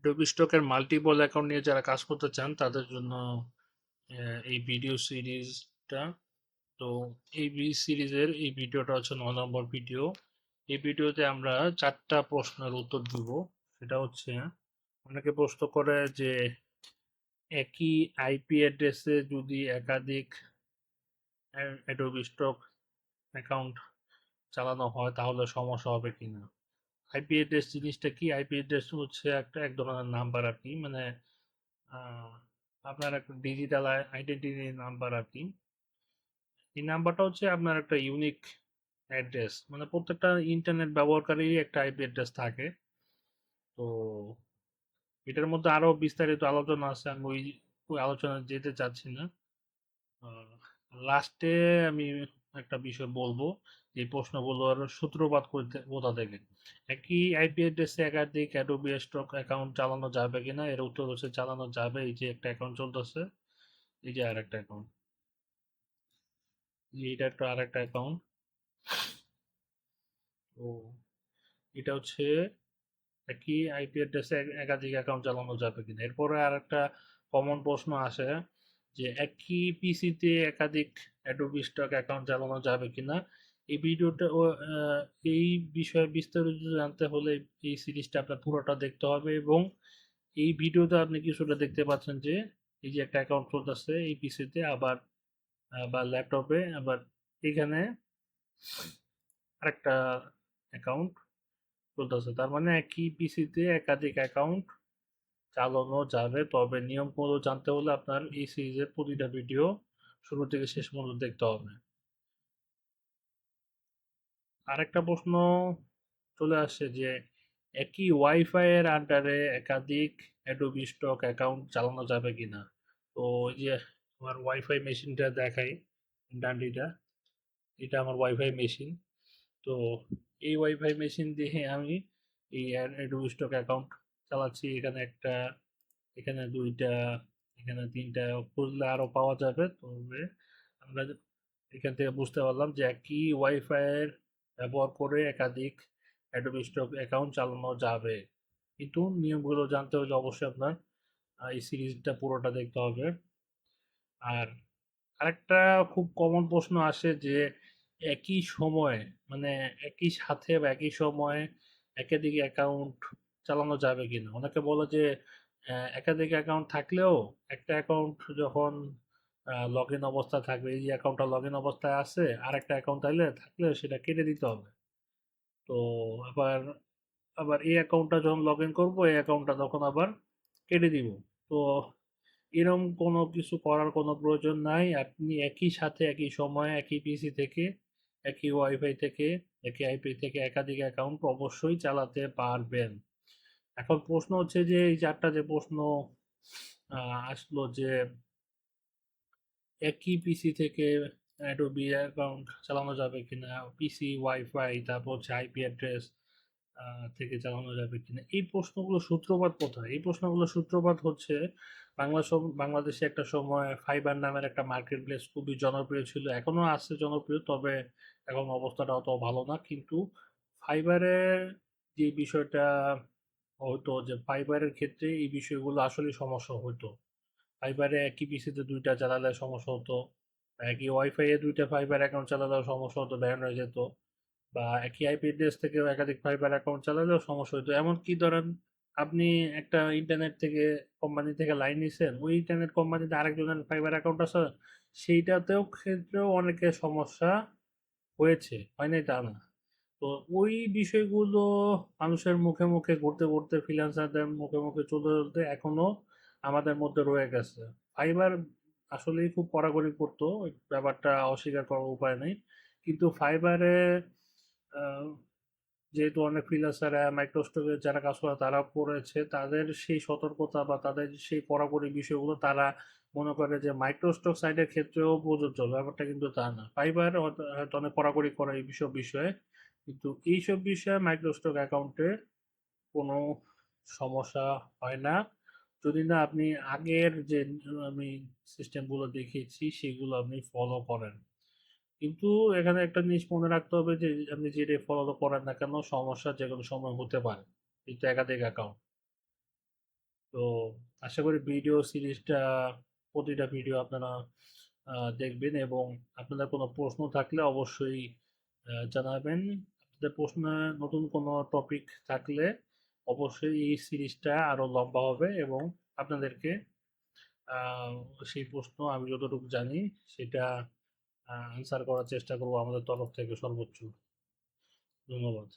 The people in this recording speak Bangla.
অ্যাডোবি স্টকের মাল্টিপল অ্যাকাউন্ট নিয়ে যারা কাজ করতে চান তাদের জন্য এই ভিডিও সিরিজটা। তো এই সিরিজের এই ভিডিওটা হচ্ছে 9 নম্বর ভিডিও। এই ভিডিওতে আমরা 4টা প্রশ্নের উত্তর দিব। সেটা হচ্ছে, অনেকে প্রশ্ন করে যে একই আইপি অ্যাড্রেসে যদি একাধিক অ্যাডোবি স্টক অ্যাকাউন্ট চালানো হয় তাহলে সমস্যা হবে কিনা। আইপি অ্যাড্রেস জিনিসটা কি? আইপি অ্যাড্রেস হচ্ছে এক ধরনের নাম্বার আর কি, মানে আহ, আপনার একটা ডিজিটাল আইডেন্টিটি নাম্বার আর কি। এই নাম্বারটা হচ্ছে আপনার একটা ইউনিক অ্যাড্রেস, মানে প্রত্যেকটা ইন্টারনেট ব্যবহারকারীরই একটা আইপি অ্যাড্রেস থাকে। তো এটার মধ্যে আরো বিস্তারিত আলোচনা আছে, আমি ওই আলোচনা যেতে চাচ্ছি না। লাস্টে আমি একটা বিষয় বলবো, যে প্রশ্নগুলোর সূত্রপাত করতে কোথা থেকে। একই আইপি অ্যাড্রেসে একাধিক অ্যাডোবি স্টক অ্যাকাউন্ট চালানো যাবে কিনা, এর উত্তর হচ্ছে চালানো যাবে। এই যে একটা অ্যাকাউন্ট চলতেছে, এই যে আর একটা অ্যাকাউন্ট, এটা একটা আর একটা অ্যাকাউন্ট। তো এটা হচ্ছে একই আইপি অ্যাড্রেসে একাধিক অ্যাকাউন্ট চালানো যাবে কিনা। এরপরে আর একটা কমন প্রশ্ন আসে যে একই পিসিতে একাধিক অ্যাডোবি স্টক অ্যাকাউন্ট চালানো যাবে কিনা। এই ভিডিওটা এই বিষয়ে বিস্তারিত জানতে হলে এই সিরিজটা আপনার পুরোটা দেখতে হবে। এবং এই ভিডিওতে আপনি কিছুটা দেখতে পাচ্ছেন যে এই যে একটা অ্যাকাউন্ট চলতেছে এই পিসিতে, আবার বা ল্যাপটপে, আবার এখানে আরেকটা অ্যাকাউন্ট চলতেছে। তার মানে একই পিসিতে একাধিক অ্যাকাউন্ট চালানো যাবে, তবে নিয়মগুলো জানতে হলে আপনার এই সিরিজের প্রতিটা ভিডিও শুরু থেকে শেষ পর্যন্ত দেখতে হবে। আরেকটা প্রশ্ন চলে আসছে যে একই ওয়াইফাই এর আন্ডারে একাধিক অ্যাডোবি স্টক অ্যাকাউন্ট চালানো যাবে কিনা। তো এই যে আমার ওয়াইফাই মেশিনটা দেখাই, ডান্ডিটা, এটা আমার ওয়াইফাই মেশিন। তো এই ওয়াইফাই মেশিন দিয়ে আমি এই অ্যাডোবি স্টক অ্যাকাউন্ট চালাচ্ছি। এখানে একটা, এখানে দুইটা, এখানে তিনটা, খুঁজলে আরো পাওয়া যাবে। তবে আমরা এখান থেকে বুঝতে পারলাম যে একই ওয়াইফাই এর ব্যবহার করে একাধিক অ্যাডোবি স্টক অ্যাকাউন্ট চালানো যাবে, কিন্তু নিয়মগুলো জানতে হলে অবশ্যই আপনার এই সিরিজটা পুরোটা দেখতে হবে। আর আরেকটা খুব কমন প্রশ্ন আসে যে একই সময়ে, মানে একই সাথে বা একই সময়ে একাধিক অ্যাকাউন্ট চালানো যাবে কিনা। অনেকে বলে যে একাধিক অ্যাকাউন্ট থাকলেও একটা অ্যাকাউন্ট যখন লগ ইন অবস্থায় থাকবে, এই যে অ্যাকাউন্টটা লগ ইন অবস্থায় আছে, আর একটা অ্যাকাউন্ট থাকলে সেটা কেটে দিতে হবে। তো আবার আবার এই অ্যাকাউন্টটা যখন লগ ইন করবো, এই অ্যাকাউন্টটা তখন আবার কেটে দিব। তো এরকম কোনো কিছু করার কোনো প্রয়োজন নাই। আপনি একই সাথে একই সময়ে একই পিসি থেকে, একই ওয়াইফাই থেকে, একই আইপি থেকে একাধিক অ্যাকাউন্ট অবশ্যই চালাতে পারবেন। এখন প্রশ্ন হচ্ছে যে এই 4টা যে প্রশ্ন আসলো যে একই পিসি থেকে অ্যাডোবি অ্যাকাউন্ট চালানো যাবে কিনা, পিসি ওয়াইফাই, তারপর হচ্ছে আইপি অ্যাড্রেস থেকে চালানো যাবে কিনা, এই প্রশ্নগুলো সূত্রপাত কোথায়? এই প্রশ্নগুলো সূত্রপাত হচ্ছে বাংলাদেশে একটা সময় ফাইবার নামের একটা মার্কেট প্লেস খুবই জনপ্রিয় ছিল, এখনো আছে জনপ্রিয়, তবে এখন অবস্থাটা অত ভালো না। কিন্তু ফাইবারের যে বিষয়টা হতো, যে ফাইবারের ক্ষেত্রে এই বিষয়গুলো আসলে সমস্যা হতো। ফাইবারে একই পিসিতে দুইটা চালালে সমস্যা হতো, একই ওয়াইফাই এ দুইটা ফাইবার অ্যাকাউন্ট চালালেও সমস্যা হতো, ব্যান হয়ে যেত। বা একই আইপি অ্যাড্রেস থেকেও একাধিক ফাইবার অ্যাকাউন্ট চালালেও সমস্যা হতো। এমনকি ধরেন আপনি একটা ইন্টারনেট থেকে, কোম্পানি থেকে লাইন নিছেন, ওই ইন্টারনেট কোম্পানিতে আরেকজনের ফাইবার অ্যাকাউন্ট আছে, সেইটাতেও ক্ষেত্রেও অনেকের সমস্যা হয়েছে, হয় নাই তা না। তো ওই বিষয়গুলো মানুষের মুখে মুখে ঘুরতে ঘুরতে, ফ্রিল্যান্সারদের মুখে মুখে চলতে চলতে এখনো আমাদের মধ্যে রয়ে গেছে। ফাইবার আসলেই খুব কড়াকড়ি করতো, ওই ব্যাপারটা অস্বীকার করার উপায় নেই। কিন্তু ফাইবারে যেহেতু অনেক ফ্রিল্যান্সাররা মাইক্রোসফটে যারা কাজ করে তারা করেছে, তাদের সেই সতর্কতা বা তাদের সেই কড়াকড়ি বিষয়গুলো তারা মনে করে যে মাইক্রোস্টক সাইটের ক্ষেত্রেও প্রযোজ্য। ব্যাপারটা কিন্তু তা না। ফাইবার হয়তো অনেক কড়াকড়ি করে এই বিষয় বিষয়ে, কিন্তু এইসব বিষয়ে মাইক্রোস্টক অ্যাকাউন্টে কোনো সমস্যা হয় না, যদি না আপনি আগের যে আমি সিস্টেমগুলো দেখিয়েছি সেগুলো আপনি ফলো করেন। কিন্তু এখানে একটা জিনিস মনে রাখতে হবে যে আপনি যেটাই ফলো করেন না কেন, সমস্যা যে কোনো সময় হতে পারে, কিন্তু একাধিক অ্যাকাউন্ট। তো আশা করি ভিডিও সিরিজটা প্রতিটা ভিডিও আপনারা দেখবেন এবং আপনাদের কোনো প্রশ্ন থাকলে অবশ্যই জানাবেন। আপনাদের প্রশ্ন নতুন কোনো টপিক থাকলে অবশ্যই এই সিরিজটা আরো লম্বা হবে এবং আপনাদেরকে আহ, সেই প্রশ্ন আমি যতটুকু জানি সেটা আনসার করার চেষ্টা করবো আমাদের তরফ থেকে সর্বোচ্চ। ধন্যবাদ।